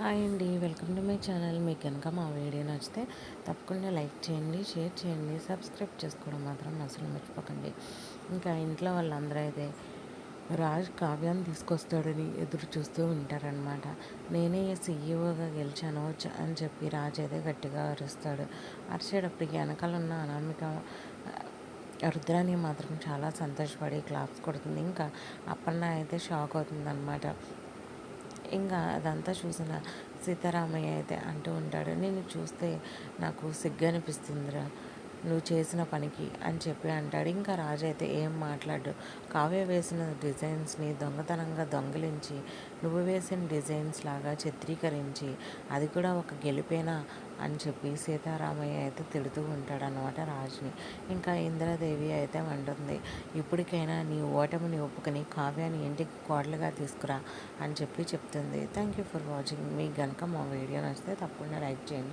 Hi అండి, welcome to my channel. మీకు కనుక మా వీడియో నచ్చితే తప్పకుండా లైక్ చేయండి, షేర్ చేయండి, సబ్స్క్రైబ్ చేసుకోవడం మాత్రం అసలు మర్చిపోకండి. ఇంకా ఇంట్లో వాళ్ళందరూ అయితే రాజ్ కావ్యాన్ని తీసుకొస్తాడని ఎదురు చూస్తూ ఉంటారనమాట. నేనే సీఈఓగా గెలిచాను అని చెప్పి రాజ్ అయితే గట్టిగా అరుస్తాడు. అరిచేటప్పటికి వెనకాల ఉన్న అనామిక రుద్రాని మాత్రం చాలా సంతోషపడి క్లాప్స్ కొడుతుంది. ఇంకా అప్పన్న అయితే షాక్ అవుతుందన్నమాట. ఇంకా అదంతా చూసిన సీతారామయ్య అయితే అంటూ ఉంటాడు, నేను చూస్తే నాకు సిగ్గు అనిపిస్తుందిరా నువ్వు చేసిన పనికి అని చెప్పి అంటాడు. ఇంకా రాజు అయితే ఏం మాట్లాడు. కావ్య వేసిన డిజైన్స్ని దొంగతనంగా దొంగిలించి నువ్వు వేసిన డిజైన్స్ లాగా చిత్రీకరించి అది కూడా ఒక గెలిపేనా అని చెప్పి సీతారామయ్య అయితే తిడుతూ ఉంటాడనమాట రాజుని. ఇంకా ఇంద్రదేవి అయితే అంటుంది, ఇప్పటికైనా నీ ఓటమిని ఒప్పుకొని కావ్యాన్ని ఇంటికి కోడలుగా తీసుకురా అని చెప్పి చెప్తుంది. Thank you for watching. మీకు కనుక మా వీడియో నచ్చితే తప్పకుండా లైక్ చేయండి.